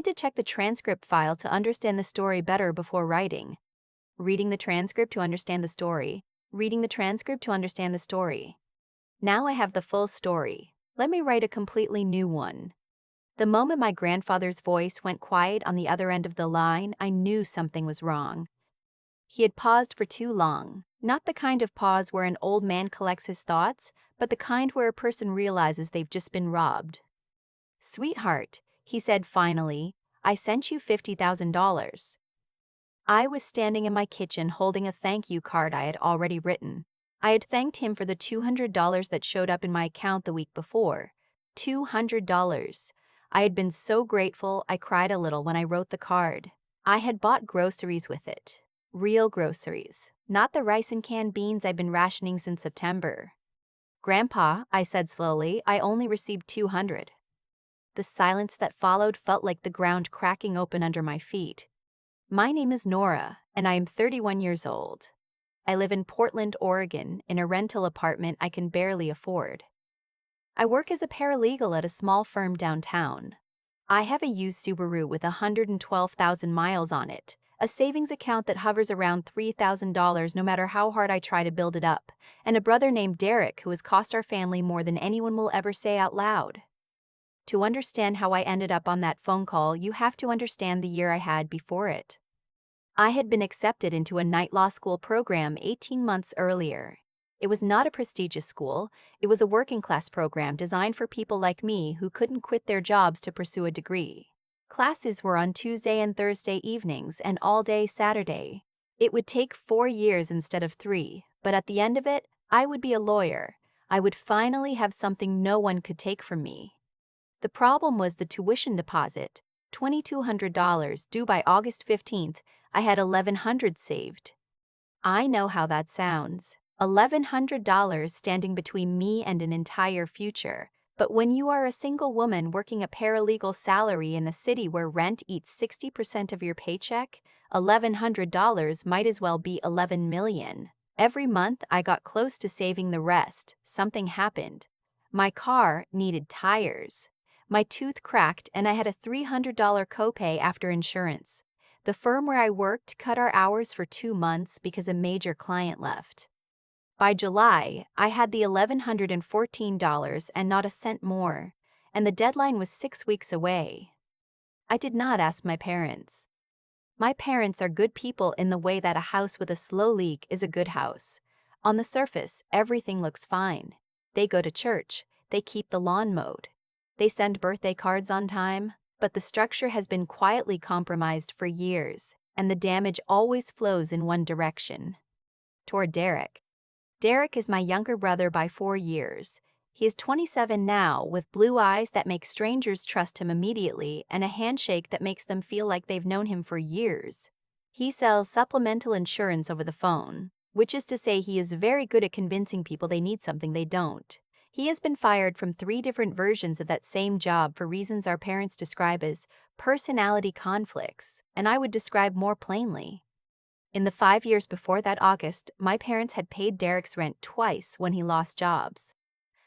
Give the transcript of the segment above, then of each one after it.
To check the transcript file to understand the story better before writing. Reading the transcript to understand the story. Reading the transcript to understand the story. Now I have the full story. Let me write a completely new one. The moment my grandfather's voice went quiet on the other end of the line, I knew something was wrong. He had paused for too long. Not the kind of pause where an old man collects his thoughts, but the kind where a person realizes they've just been robbed. "Sweetheart," he said finally, "I sent you $50,000. I was standing in my kitchen holding a thank you card I had already written. I had thanked him for the $200 that showed up in my account the week before. $200. I had been so grateful I cried a little when I wrote the card. I had bought groceries with it. Real groceries, not the rice and canned beans I'd been rationing since September. "Grandpa," I said slowly, "I only received 200. The silence that followed felt like the ground cracking open under my feet. "My name is Nora, and I am 31 years old. I live in Portland, Oregon, in a rental apartment I can barely afford. I work as a paralegal at a small firm downtown. I have a used Subaru with 112,000 miles on it, a savings account that hovers around $3,000 no matter how hard I try to build it up, and a brother named Derek who has cost our family more than anyone will ever say out loud. To understand how I ended up on that phone call, you have to understand the year I had before it. I had been accepted into a night law school program 18 months earlier. It was not a prestigious school, it was a working-class program designed for people like me who couldn't quit their jobs to pursue a degree. Classes were on Tuesday and Thursday evenings and all day Saturday. It would take 4 years instead of 3, but at the end of it, I would be a lawyer. I would finally have something no one could take from me. The problem was the tuition deposit, $2,200 due by August 15th. I had $1,100 saved. I know how that sounds. $1,100 standing between me and an entire future. But when you are a single woman working a paralegal salary in a city where rent eats 60% of your paycheck, $1,100 might as well be 11 million. Every month I got close to saving the rest. Something happened. My car needed tires. My tooth cracked and I had a $300 copay after insurance. The firm where I worked cut our hours for 2 months because a major client left. By July, I had the $1,114 and not a cent more, and the deadline was 6 weeks away. I did not ask my parents. My parents are good people in the way that a house with a slow leak is a good house. On the surface, everything looks fine. They go to church, they keep the lawn mowed, they send birthday cards on time. But the structure has been quietly compromised for years, and the damage always flows in one direction. Toward Derek. Derek is my younger brother by 4 years. He is 27 now, with blue eyes that make strangers trust him immediately and a handshake that makes them feel like they've known him for years. He sells supplemental insurance over the phone, which is to say he is very good at convincing people they need something they don't. He has been fired from 3 different versions of that same job for reasons our parents describe as personality conflicts, and I would describe more plainly. In the 5 years before that August, my parents had paid Derek's rent twice when he lost jobs.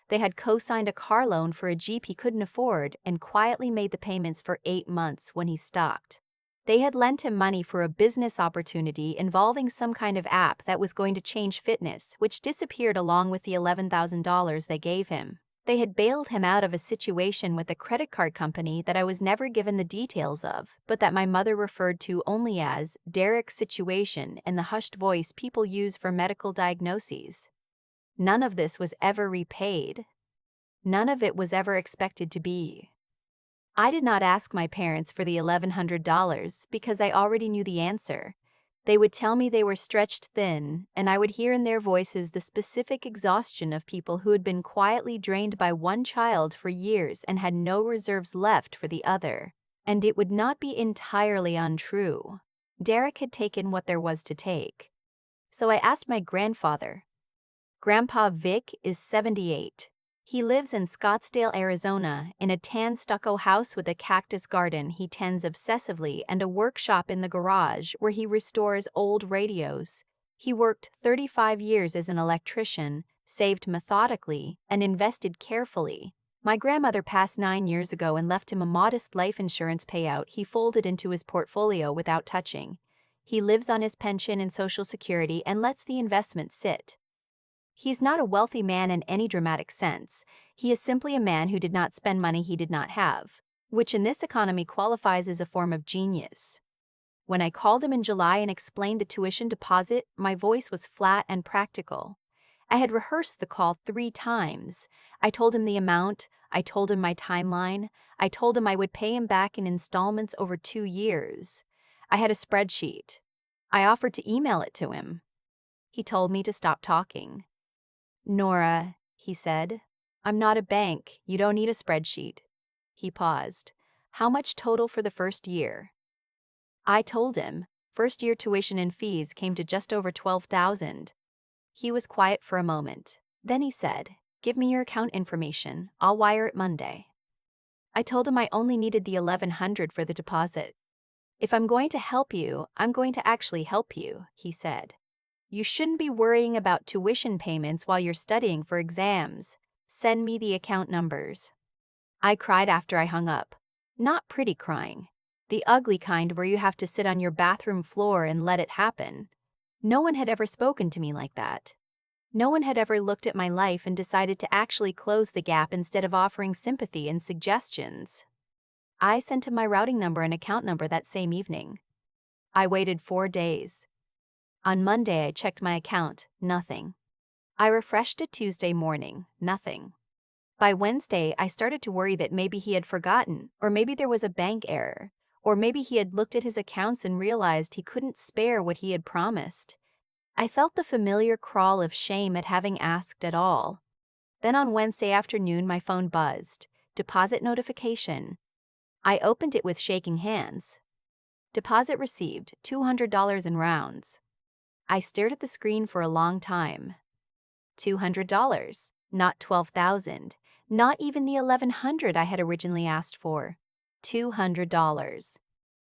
They had co-signed a car loan for a Jeep he couldn't afford and quietly made the payments for 8 months when he stopped. They had lent him money for a business opportunity involving some kind of app that was going to change fitness, which disappeared along with the $11,000 they gave him. They had bailed him out of a situation with a credit card company that I was never given the details of, but that my mother referred to only as Derek's situation in the hushed voice people use for medical diagnoses. None of this was ever repaid. None of it was ever expected to be. I did not ask my parents for the $1,100 because I already knew the answer. They would tell me they were stretched thin, and I would hear in their voices the specific exhaustion of people who had been quietly drained by one child for years and had no reserves left for the other. And it would not be entirely untrue. Derek had taken what there was to take. So I asked my grandfather. Grandpa Vic is 78. He lives in Scottsdale, Arizona, in a tan stucco house with a cactus garden he tends obsessively and a workshop in the garage where he restores old radios. He worked 35 years as an electrician, saved methodically, and invested carefully. My grandmother passed 9 years ago and left him a modest life insurance payout he folded into his portfolio without touching. He lives on his pension and Social Security and lets the investment sit. He's not a wealthy man in any dramatic sense. He is simply a man who did not spend money he did not have, which in this economy qualifies as a form of genius. When I called him in July and explained the tuition deposit, my voice was flat and practical. I had rehearsed the call 3 times. I told him the amount, I told him my timeline, I told him I would pay him back in installments over 2 years. I had a spreadsheet. I offered to email it to him. He told me to stop talking. "Nora," he said, "I'm not a bank. You don't need a spreadsheet." He paused. "How much total for the first year?" I told him. First year tuition and fees came to just over $12,000. He was quiet for a moment. Then he said, "Give me your account information. I'll wire it Monday." I told him I only needed the $1,100 for the deposit. "If I'm going to help you, I'm going to actually help you," he said. "You shouldn't be worrying about tuition payments while you're studying for exams. Send me the account numbers." I cried after I hung up. Not pretty crying. The ugly kind where you have to sit on your bathroom floor and let it happen. No one had ever spoken to me like that. No one had ever looked at my life and decided to actually close the gap instead of offering sympathy and suggestions. I sent him my routing number and account number that same evening. I waited 4 days. On Monday, I checked my account, nothing. I refreshed it Tuesday morning, nothing. By Wednesday, I started to worry that maybe he had forgotten, or maybe there was a bank error, or maybe he had looked at his accounts and realized he couldn't spare what he had promised. I felt the familiar crawl of shame at having asked at all. Then on Wednesday afternoon, my phone buzzed. Deposit notification. I opened it with shaking hands. Deposit received, $200 in rounds. I stared at the screen for a long time. $200, not $12,000, not even the $1,100 I had originally asked for. $200.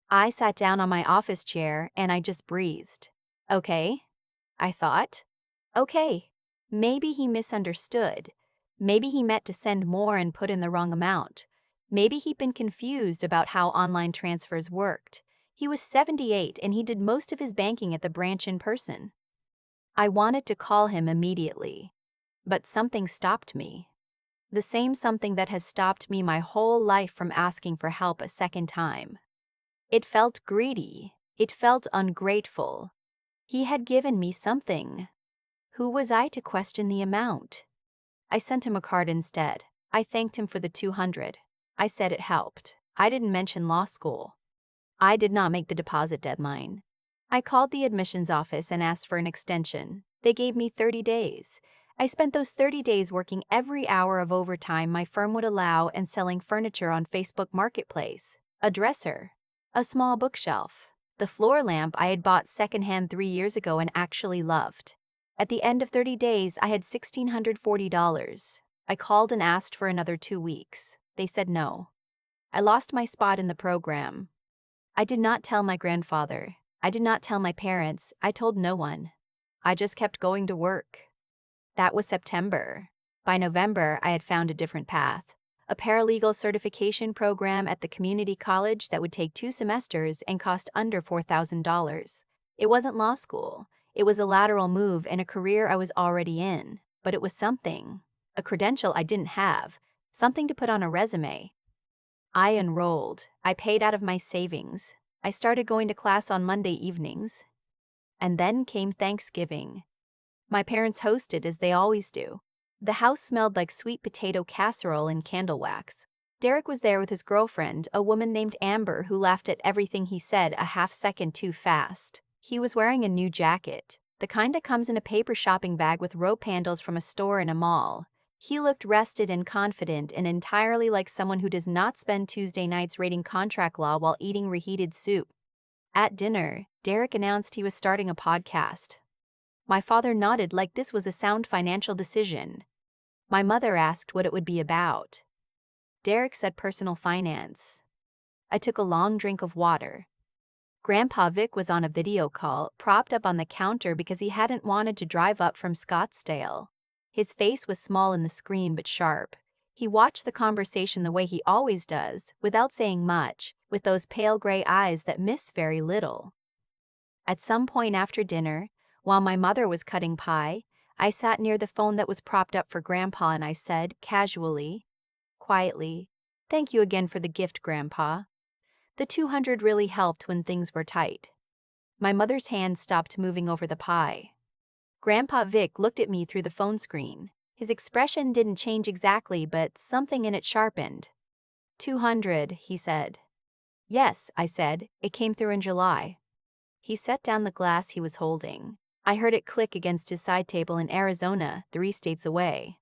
I sat down on my office chair and I just breathed. Okay, I thought. Okay, maybe he misunderstood. Maybe he meant to send more and put in the wrong amount. Maybe he'd been confused about how online transfers worked. He was 78 and he did most of his banking at the branch in person. I wanted to call him immediately, but something stopped me. The same something that has stopped me my whole life from asking for help a second time. It felt greedy. It felt ungrateful. He had given me something. Who was I to question the amount? I sent him a card instead. I thanked him for the $200. I said it helped. I didn't mention law school. I did not make the deposit deadline. I called the admissions office and asked for an extension. They gave me 30 days. I spent those 30 days working every hour of overtime my firm would allow and selling furniture on Facebook Marketplace. A dresser. A small bookshelf. The floor lamp I had bought secondhand 3 years ago and actually loved. At the end of 30 days, I had $1,640. I called and asked for another 2 weeks. They said no. I lost my spot in the program. I did not tell my grandfather. I did not tell my parents. I told no one. I just kept going to work. That was September. By November, I had found a different path. A paralegal certification program at the community college that would take 2 semesters and cost under $4,000. It wasn't law school. It was a lateral move in a career I was already in, but it was something. A credential I didn't have. Something to put on a resume. I enrolled. I paid out of my savings. I started going to class on Monday evenings. And then came Thanksgiving. My parents hosted as they always do. The house smelled like sweet potato casserole and candle wax. Derek was there with his girlfriend, a woman named Amber who laughed at everything he said a half second too fast. He was wearing a new jacket, the kind that comes in a paper shopping bag with rope handles from a store in a mall. He looked rested and confident and entirely like someone who does not spend Tuesday nights reading contract law while eating reheated soup. At dinner, Derek announced he was starting a podcast. My father nodded like this was a sound financial decision. My mother asked what it would be about. Derek said personal finance. I took a long drink of water. Grandpa Vic was on a video call, propped up on the counter because he hadn't wanted to drive up from Scottsdale. His face was small in the screen but sharp. He watched the conversation the way he always does, without saying much, with those pale gray eyes that miss very little. At some point after dinner, while my mother was cutting pie, I sat near the phone that was propped up for Grandpa and I said, casually, quietly, "Thank you again for the gift, Grandpa. The 200 really helped when things were tight." My mother's hand stopped moving over the pie. Grandpa Vic looked at me through the phone screen. His expression didn't change exactly, but something in it sharpened. 200, he said. Yes, I said. It came through in July. He set down the glass he was holding. I heard it click against his side table in Arizona, 3 states away.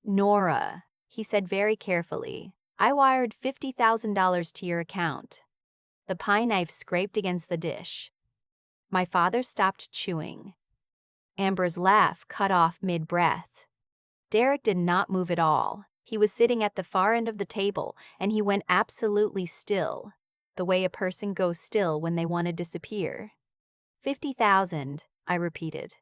Nora, he said very carefully, I wired $50,000 to your account. The pie knife scraped against the dish. My father stopped chewing. Amber's laugh cut off mid-breath. Derek did not move at all. He was sitting at the far end of the table, and he went absolutely still, the way a person goes still when they want to disappear. 50,000, I repeated.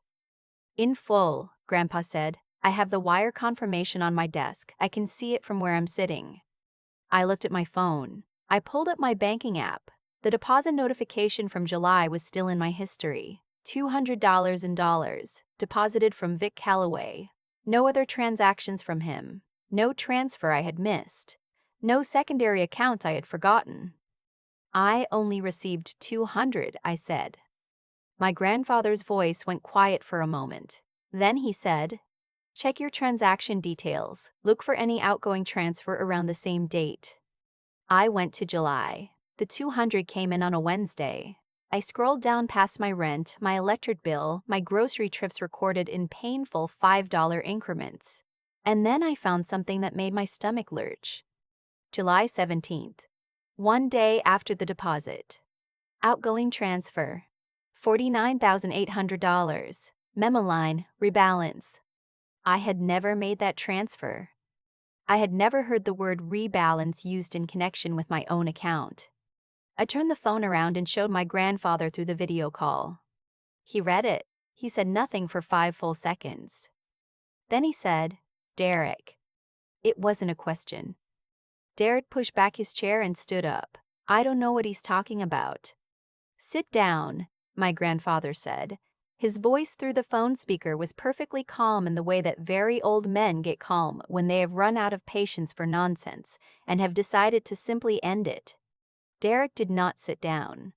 In full, Grandpa said. I have the wire confirmation on my desk. I can see it from where I'm sitting. I looked at my phone. I pulled up my banking app. The deposit notification from July was still in my history. $200 in dollars, deposited from Vic Calloway. No other transactions from him. No transfer I had missed. No secondary account I had forgotten. I only received 200, I said. My grandfather's voice went quiet for a moment. Then he said, check your transaction details. Look for any outgoing transfer around the same date. I went to July. The 200 came in on a Wednesday. I scrolled down past my rent, my electric bill, my grocery trips recorded in painful $5 increments. And then I found something that made my stomach lurch. July 17th. 1 day after the deposit. Outgoing transfer. $49,800. Memo line, rebalance. I had never made that transfer. I had never heard the word rebalance used in connection with my own account. I turned the phone around and showed my grandfather through the video call. He read it. He said nothing for 5 full seconds. Then he said, Derek. It wasn't a question. Derek pushed back his chair and stood up. I don't know what he's talking about. Sit down, my grandfather said. His voice through the phone speaker was perfectly calm in the way that very old men get calm when they have run out of patience for nonsense and have decided to simply end it. Derek did not sit down.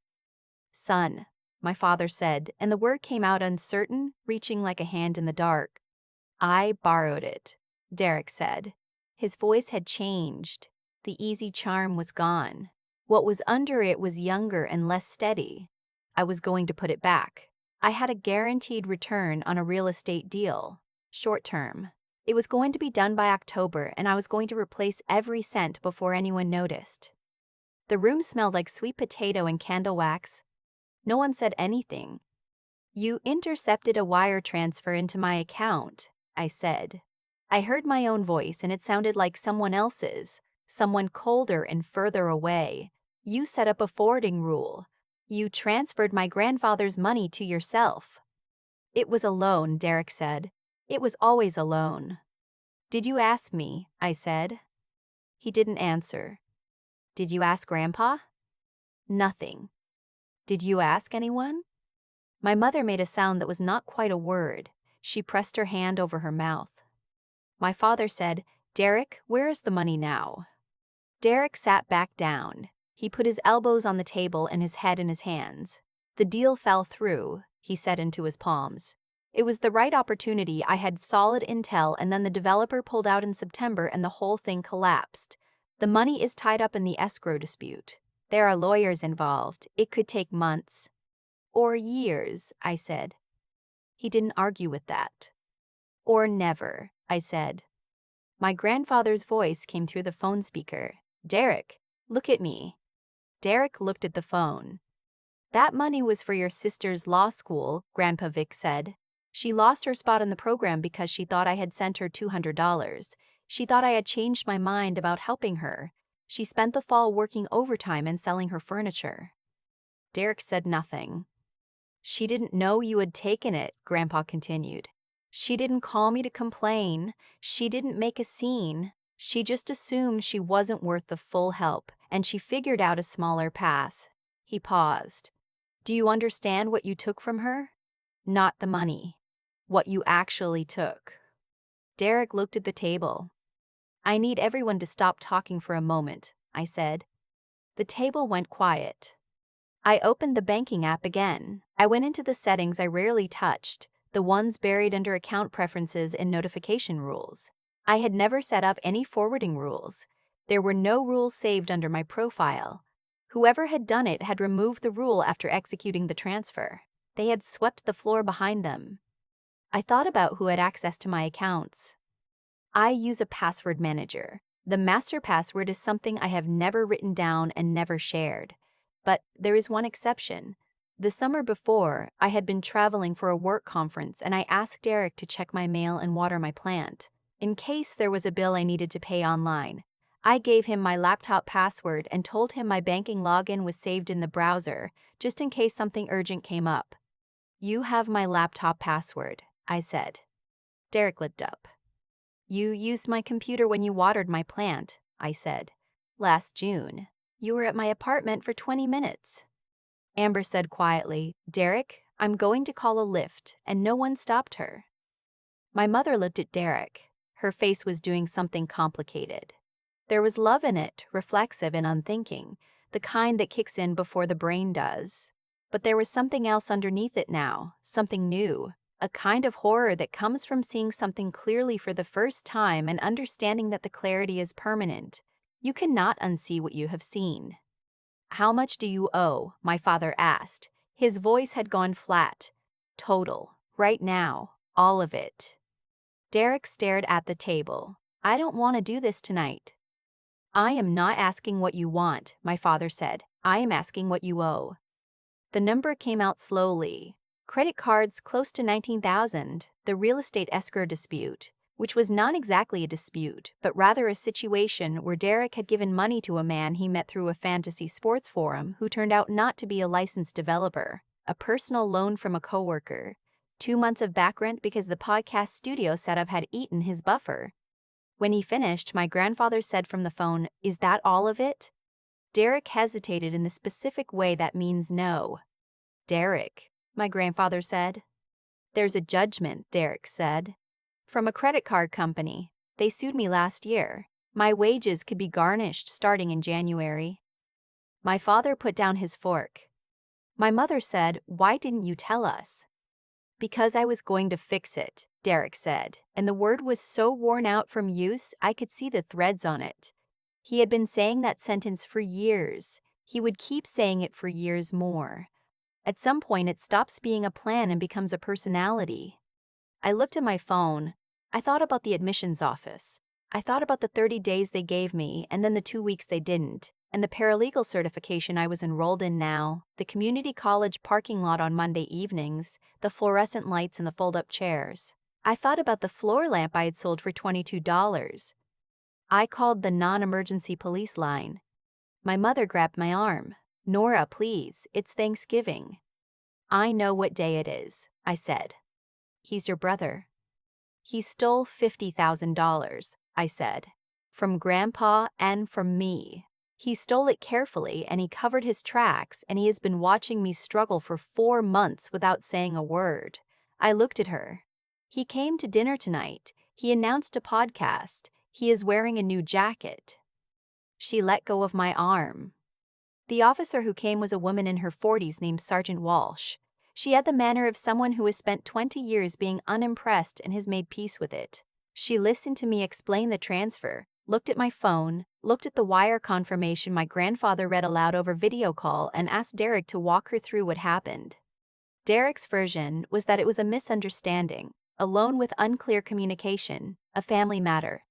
Son, my father said, and the word came out uncertain, reaching like a hand in the dark. I borrowed it, Derek said. His voice had changed. The easy charm was gone. What was under it was younger and less steady. I was going to put it back. I had a guaranteed return on a real estate deal, short term. It was going to be done by October, and I was going to replace every cent before anyone noticed. The room smelled like sweet potato and candle wax. No one said anything. You intercepted a wire transfer into my account, I said. I heard my own voice, and it sounded like someone else's, someone colder and further away. You set up a forwarding rule. You transferred my grandfather's money to yourself. It was a loan, Derek said. It was always a loan. Did you ask me? I said. He didn't answer. Did you ask Grandpa? Nothing. Did you ask anyone? My mother made a sound that was not quite a word. She pressed her hand over her mouth. My father said, Derek, where is the money now? Derek sat back down. He put his elbows on the table and his head in his hands. The deal fell through, he said into his palms. It was the right opportunity. I had solid intel, and then the developer pulled out in September and the whole thing collapsed. The money is tied up in the escrow dispute. There are lawyers involved. It could take months. Or years, I said. He didn't argue with that. Or never, I said. My grandfather's voice came through the phone speaker. Derek, look at me. Derek looked at the phone. That money was for your sister's law school, Grandpa Vic said. She lost her spot in the program because she thought I had sent her $200. She thought I had changed my mind about helping her. She spent the fall working overtime and selling her furniture. Derek said nothing. She didn't know you had taken it, Grandpa continued. She didn't call me to complain. She didn't make a scene. She just assumed she wasn't worth the full help, and she figured out a smaller path. He paused. Do you understand what you took from her? Not the money. What you actually took. Derek looked at the table. I need everyone to stop talking for a moment, I said. The table went quiet. I opened the banking app again. I went into the settings I rarely touched, the ones buried under account preferences and notification rules. I had never set up any forwarding rules. There were no rules saved under my profile. Whoever had done it had removed the rule after executing the transfer. They had swept the floor behind them. I thought about who had access to my accounts. I use a password manager. The master password is something I have never written down and never shared. But there is one exception. The summer before, I had been traveling for a work conference and I asked Derek to check my mail and water my plant, in case there was a bill I needed to pay online. I gave him my laptop password and told him my banking login was saved in the browser, just in case something urgent came up. You have my laptop password, I said. Derek lit up. You used my computer when you watered my plant, I said. Last June. You were at my apartment for 20 minutes. Amber said quietly, Derek, I'm going to call a lift, and no one stopped her. My mother looked at Derek. Her face was doing something complicated. There was love in it, reflexive and unthinking, the kind that kicks in before the brain does. But there was something else underneath it now, something new, a kind of horror that comes from seeing something clearly for the first time and understanding that the clarity is permanent. You cannot unsee what you have seen. How much do you owe? My father asked. His voice had gone flat. Total. Right now. All of it. Derek stared at the table. I don't want to do this tonight. I am not asking what you want, my father said. I am asking what you owe. The number came out slowly. Credit cards close to $19,000, the real estate escrow dispute, which was not exactly a dispute, but rather a situation where Derek had given money to a man he met through a fantasy sports forum who turned out not to be a licensed developer, a personal loan from a coworker, 2 months of back rent because the podcast studio setup had eaten his buffer. When he finished, my grandfather said from the phone, Is that all of it? Derek hesitated in the specific way that means no. Derek, my grandfather said. There's a judgment, Derek said. From a credit card company. They sued me last year. My wages could be garnished starting in January. My father put down his fork. My mother said, Why didn't you tell us? Because I was going to fix it, Derek said, and the word was so worn out from use I could see the threads on it. He had been saying that sentence for years. He would keep saying it for years more. At some point it stops being a plan and becomes a personality. I looked at my phone. I thought about the admissions office. I thought about the 30 days they gave me and then the 2 weeks they didn't, and the paralegal certification I was enrolled in now, the community college parking lot on Monday evenings, the fluorescent lights and the fold-up chairs. I thought about the floor lamp I had sold for $22. I called the non-emergency police line. My mother grabbed my arm. Nora, please, it's Thanksgiving. I know what day it is, I said. He's your brother. He stole $50,000, I said. From Grandpa and from me. He stole it carefully and he covered his tracks and he has been watching me struggle for 4 months without saying a word. I looked at her. He came to dinner tonight. He announced a podcast. He is wearing a new jacket. She let go of my arm. The officer who came was a woman in her 40s named Sergeant Walsh. She had the manner of someone who has spent 20 years being unimpressed and has made peace with it. She listened to me explain the transfer, looked at my phone, looked at the wire confirmation my grandfather read aloud over video call and asked Derek to walk her through what happened. Derek's version was that it was a misunderstanding, a loan with unclear communication, a family matter.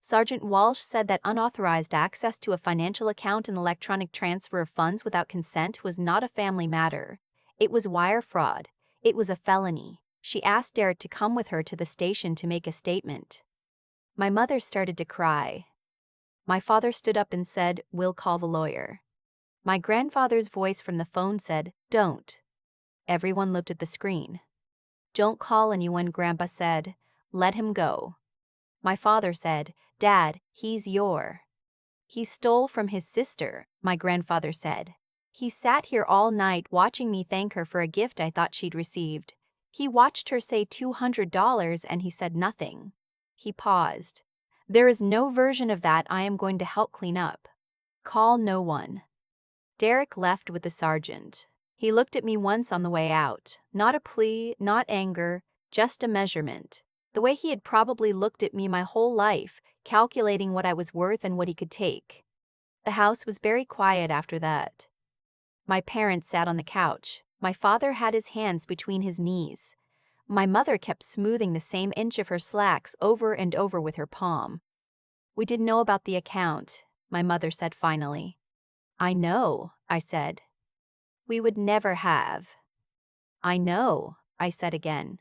Sergeant Walsh said that unauthorized access to a financial account and electronic transfer of funds without consent was not a family matter. It was wire fraud. It was a felony. She asked Derek to come with her to the station to make a statement. My mother started to cry. My father stood up and said, We'll call the lawyer. My grandfather's voice from the phone said, Don't. Everyone looked at the screen. Don't call anyone, Grandpa said. Let him go. My father said, "Dad, he stole from his sister," my grandfather said. "He sat here all night watching me thank her for a gift I thought she'd received. He watched her say $200 and he said nothing." He paused. "There is no version of that I am going to help clean up. Call no one." Derek left with the sergeant. He looked at me once on the way out. Not a plea, not anger, just a measurement. The way he had probably looked at me my whole life, calculating what I was worth and what he could take. The house was very quiet after that. My parents sat on the couch. My father had his hands between his knees. My mother kept smoothing the same inch of her slacks over and over with her palm. "We didn't know about the account," my mother said finally. "I know," I said. "We would never have." "I know," I said again.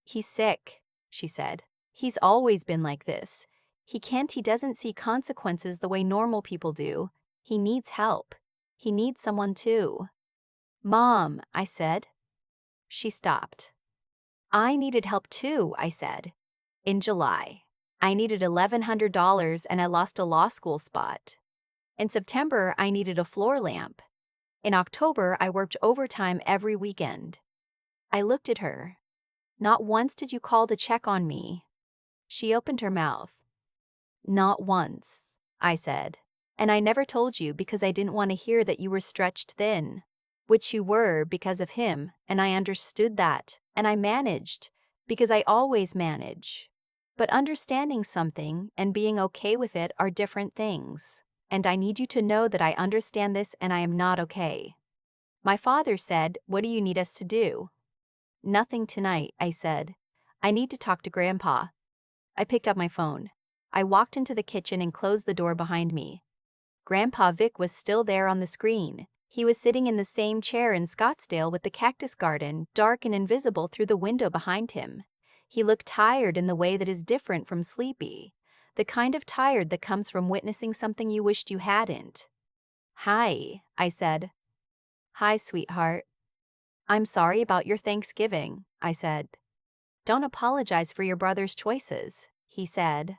"He's sick," she said. "He's always been like this. He doesn't see consequences the way normal people do. He needs help. He needs someone too." "Mom," I said. She stopped. "I needed help too," I said. "In July. I needed $1,100 and I lost a law school spot. In September, I needed a floor lamp. In October, I worked overtime every weekend." I looked at her. "Not once did you call to check on me." She opened her mouth. "Not once," I said. "And I never told you because I didn't want to hear that you were stretched thin. Which you were because of him, and I understood that, and I managed, because I always manage. But understanding something and being okay with it are different things. And I need you to know that I understand this and I am not okay." My father said, "What do you need us to do?" "Nothing tonight," I said. "I need to talk to Grandpa." I picked up my phone. I walked into the kitchen and closed the door behind me. Grandpa Vic was still there on the screen. He was sitting in the same chair in Scottsdale with the cactus garden, dark and invisible through the window behind him. He looked tired in the way that is different from sleepy. The kind of tired that comes from witnessing something you wished you hadn't. "Hi," I said. "Hi, sweetheart." "I'm sorry about your Thanksgiving," I said. "Don't apologize for your brother's choices," he said.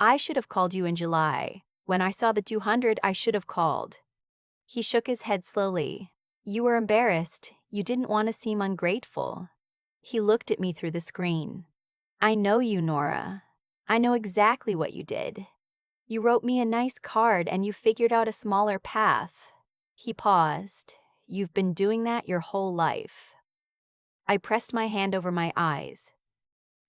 "I should have called you in July. When I saw the 200, I should have called." He shook his head slowly. "You were embarrassed. You didn't want to seem ungrateful." He looked at me through the screen. "I know you, Nora. I know exactly what you did. You wrote me a nice card and you figured out a smaller path." He paused. "You've been doing that your whole life." I pressed my hand over my eyes.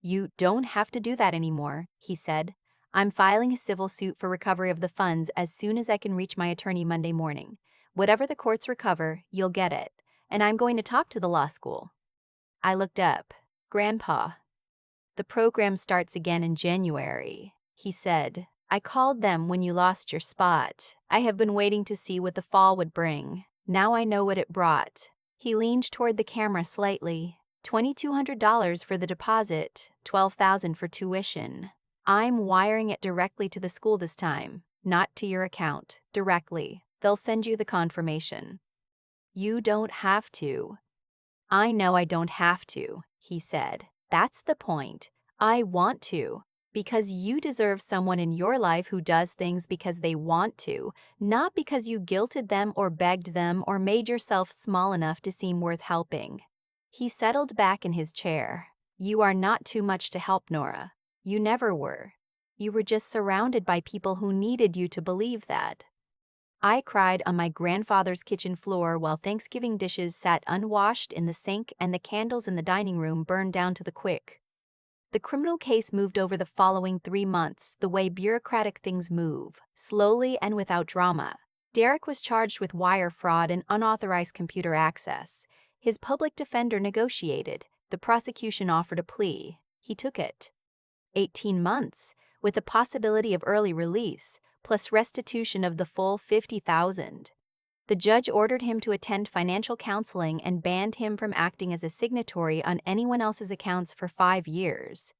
"You don't have to do that anymore," he said. "I'm filing a civil suit for recovery of the funds as soon as I can reach my attorney Monday morning. Whatever the courts recover, you'll get it. And I'm going to talk to the law school." I looked up. "Grandpa." "The program starts again in January," he said. "I called them when you lost your spot. I have been waiting to see what the fall would bring. Now I know what it brought." He leaned toward the camera slightly. $2,200 for the deposit, $12,000 for tuition. I'm wiring it directly to the school this time, not to your account, directly. They'll send you the confirmation." "You don't have to." "I know I don't have to," he said. "That's the point. I want to. Because you deserve someone in your life who does things because they want to, not because you guilted them or begged them or made yourself small enough to seem worth helping." He settled back in his chair. "You are not too much to help, Nora. You never were. You were just surrounded by people who needed you to believe that." I cried on my grandfather's kitchen floor while Thanksgiving dishes sat unwashed in the sink and the candles in the dining room burned down to the quick. The criminal case moved over the following 3 months, the way bureaucratic things move, slowly and without drama. Derek was charged with wire fraud and unauthorized computer access. His public defender negotiated. The prosecution offered a plea. He took it. 18 months, with the possibility of early release, plus restitution of the full $50,000. The judge ordered him to attend financial counseling and banned him from acting as a signatory on anyone else's accounts for 5 years.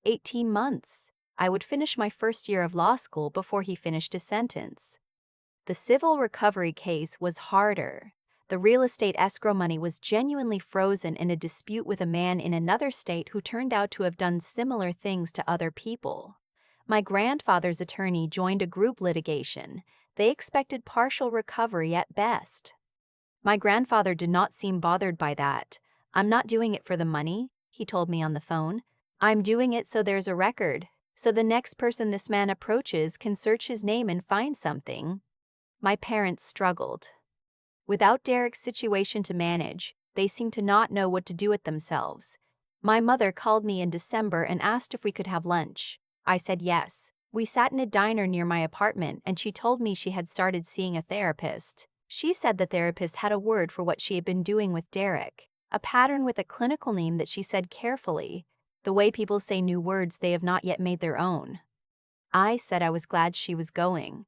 18 months. I would finish my first year of law school before he finished his sentence. The civil recovery case was harder. The real estate escrow money was genuinely frozen in a dispute with a man in another state who turned out to have done similar things to other people. My grandfather's attorney joined a group litigation. They expected partial recovery at best. My grandfather did not seem bothered by that. "I'm not doing it for the money," he told me on the phone. "I'm doing it so there's a record, so the next person this man approaches can search his name and find something." My parents struggled. Without Derek's situation to manage, they seemed to not know what to do with themselves. My mother called me in December and asked if we could have lunch. I said yes. We sat in a diner near my apartment and she told me she had started seeing a therapist. She said the therapist had a word for what she had been doing with Derek, a pattern with a clinical name that she said carefully, the way people say new words they have not yet made their own. I said I was glad she was going.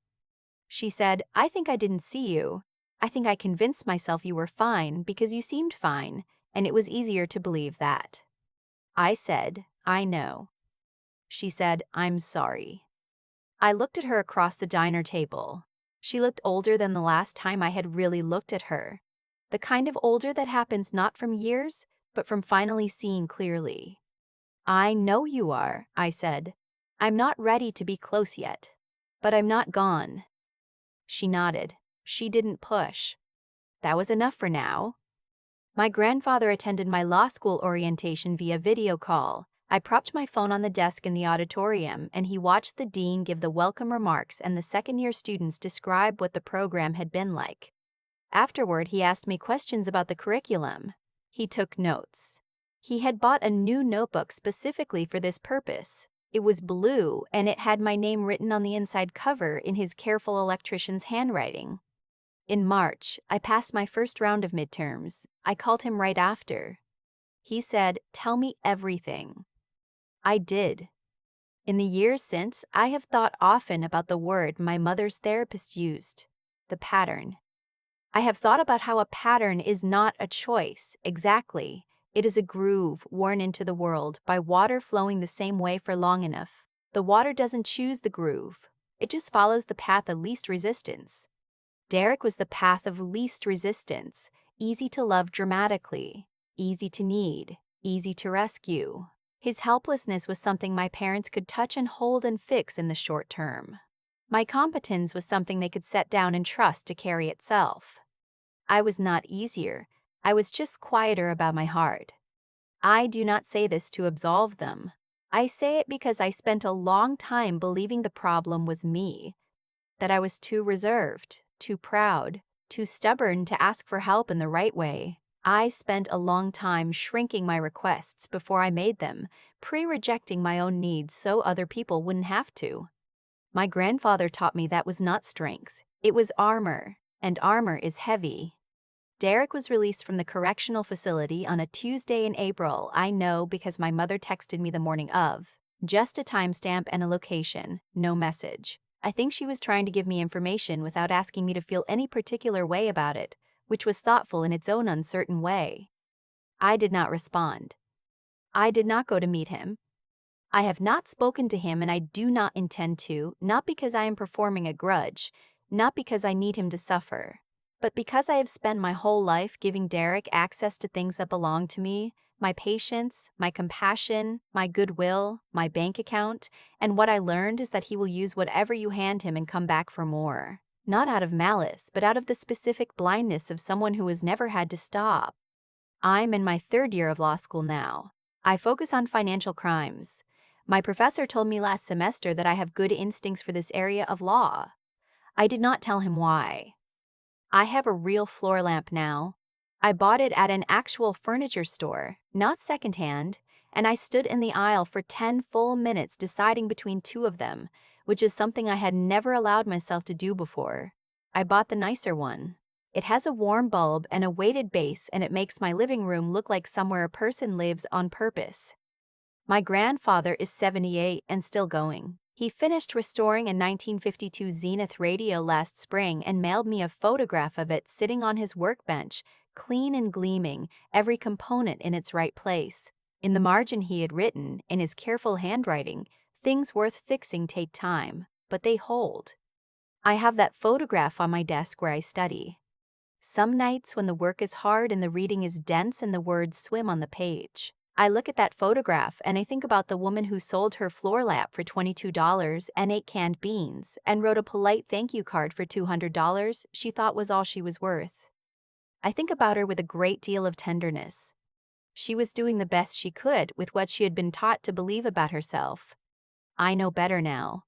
She said, "I think I didn't see you. I think I convinced myself you were fine because you seemed fine, and it was easier to believe that." I said, "I know." She said, "I'm sorry." I looked at her across the diner table. She looked older than the last time I had really looked at her. The kind of older that happens not from years, but from finally seeing clearly. "I know you are," I said. "I'm not ready to be close yet, but I'm not gone." She nodded. She didn't push. That was enough for now. My grandfather attended my law school orientation via video call. I propped my phone on the desk in the auditorium, and he watched the dean give the welcome remarks and the second-year students describe what the program had been like. Afterward, he asked me questions about the curriculum. He took notes. He had bought a new notebook specifically for this purpose. It was blue, and it had my name written on the inside cover in his careful electrician's handwriting. In March, I passed my first round of midterms. I called him right after. He said, "Tell me everything." I did. In the years since, I have thought often about the word my mother's therapist used, the pattern. I have thought about how a pattern is not a choice, exactly. It is a groove worn into the world by water flowing the same way for long enough. The water doesn't choose the groove. It just follows the path of least resistance. Derek was the path of least resistance, easy to love dramatically, easy to need, easy to rescue. His helplessness was something my parents could touch and hold and fix in the short term. My competence was something they could set down and trust to carry itself. I was not easier. I was just quieter about my heart. I do not say this to absolve them. I say it because I spent a long time believing the problem was me, that I was too reserved, too proud, too stubborn to ask for help in the right way. I spent a long time shrinking my requests before I made them, pre-rejecting my own needs so other people wouldn't have to. My grandfather taught me that was not strength, it was armor, and armor is heavy. Derek was released from the correctional facility on a Tuesday in April. I know because my mother texted me the morning of. Just a timestamp and a location, no message. I think she was trying to give me information without asking me to feel any particular way about it, which was thoughtful in its own uncertain way. I did not respond. I did not go to meet him. I have not spoken to him and I do not intend to, not because I am performing a grudge, not because I need him to suffer, but because I have spent my whole life giving Derek access to things that belong to me, my patience, my compassion, my goodwill, my bank account, and what I learned is that he will use whatever you hand him and come back for more. Not out of malice, but out of the specific blindness of someone who has never had to stop. I'm in my third year of law school now. I focus on financial crimes. My professor told me last semester that I have good instincts for this area of law. I did not tell him why. I have a real floor lamp now. I bought it at an actual furniture store, not secondhand, and I stood in the aisle for 10 full minutes deciding between two of them, which is something I had never allowed myself to do before. I bought the nicer one. It has a warm bulb and a weighted base, and it makes my living room look like somewhere a person lives on purpose. My grandfather is 78 and still going. He finished restoring a 1952 Zenith radio last spring and mailed me a photograph of it sitting on his workbench, clean and gleaming, every component in its right place. In the margin he had written, in his careful handwriting, "Things worth fixing take time, but they hold." I have that photograph on my desk where I study. Some nights when the work is hard and the reading is dense and the words swim on the page, I look at that photograph and I think about the woman who sold her floor lamp for $22 and 8 canned beans and wrote a polite thank you card for $200 she thought was all she was worth. I think about her with a great deal of tenderness. She was doing the best she could with what she had been taught to believe about herself. I know better now.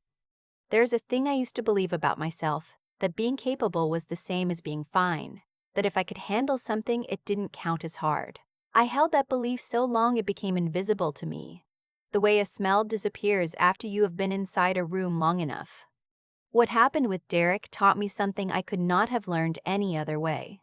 There's a thing I used to believe about myself, that being capable was the same as being fine, that if I could handle something, it didn't count as hard. I held that belief so long it became invisible to me, the way a smell disappears after you have been inside a room long enough. What happened with Derek taught me something I could not have learned any other way.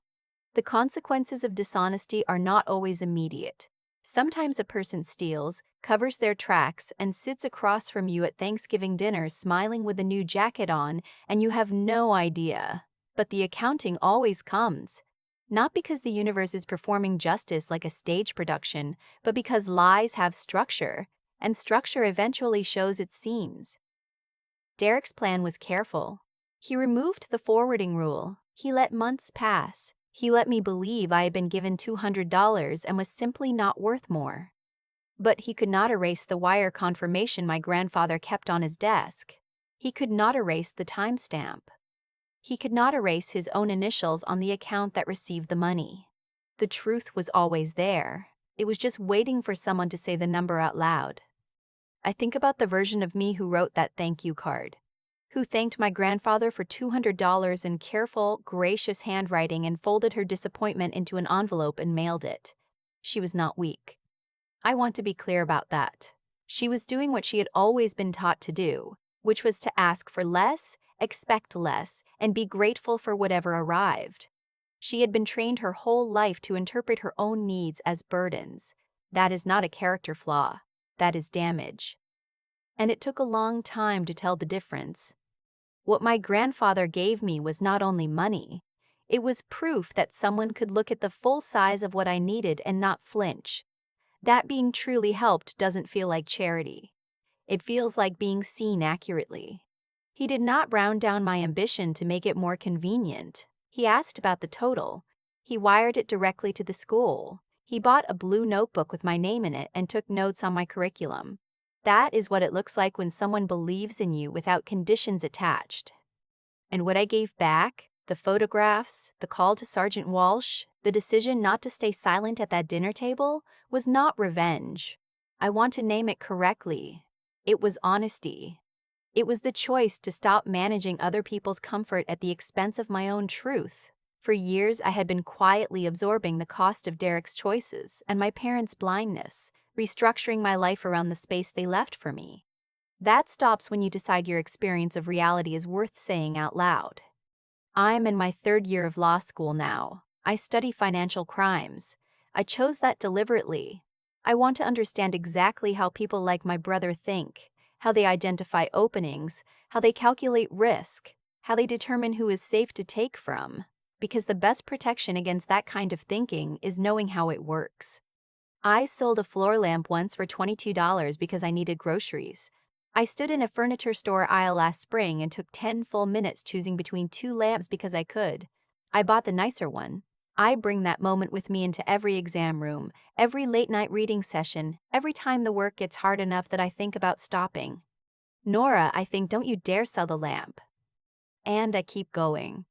The consequences of dishonesty are not always immediate. Sometimes a person steals, covers their tracks, and sits across from you at Thanksgiving dinner smiling with a new jacket on, and you have no idea. But the accounting always comes. Not because the universe is performing justice like a stage production, but because lies have structure, and structure eventually shows its seams. Derek's plan was careful. He removed the forwarding rule. He let months pass. He let me believe I had been given $200 and was simply not worth more. But he could not erase the wire confirmation my grandfather kept on his desk. He could not erase the timestamp. He could not erase his own initials on the account that received the money. The truth was always there. It was just waiting for someone to say the number out loud. I think about the version of me who wrote that thank you card, who thanked my grandfather for $200 in careful, gracious handwriting and folded her disappointment into an envelope and mailed it. She was not weak. I want to be clear about that. She was doing what she had always been taught to do, which was to ask for less, expect less, and be grateful for whatever arrived. She had been trained her whole life to interpret her own needs as burdens. That is not a character flaw. That is damage. And it took a long time to tell the difference. What my grandfather gave me was not only money. It was proof that someone could look at the full size of what I needed and not flinch. That being truly helped doesn't feel like charity. It feels like being seen accurately. He did not round down my ambition to make it more convenient. He asked about the total. He wired it directly to the school. He bought a blue notebook with my name in it and took notes on my curriculum. That is what it looks like when someone believes in you without conditions attached. And what I gave back, the photographs, the call to Sergeant Walsh, the decision not to stay silent at that dinner table, was not revenge. I want to name it correctly. It was honesty. It was the choice to stop managing other people's comfort at the expense of my own truth. For years, I had been quietly absorbing the cost of Derek's choices and my parents' blindness, restructuring my life around the space they left for me. That stops when you decide your experience of reality is worth saying out loud. I'm in my 3rd year of law school now. I study financial crimes. I chose that deliberately. I want to understand exactly how people like my brother think, how they identify openings, how they calculate risk, how they determine who is safe to take from. Because the best protection against that kind of thinking is knowing how it works. I sold a floor lamp once for $22 because I needed groceries. I stood in a furniture store aisle last spring and took 10 full minutes choosing between 2 lamps because I could. I bought the nicer one. I bring that moment with me into every exam room, every late-night reading session, every time the work gets hard enough that I think about stopping. Nora, I think, don't you dare sell the lamp. And I keep going.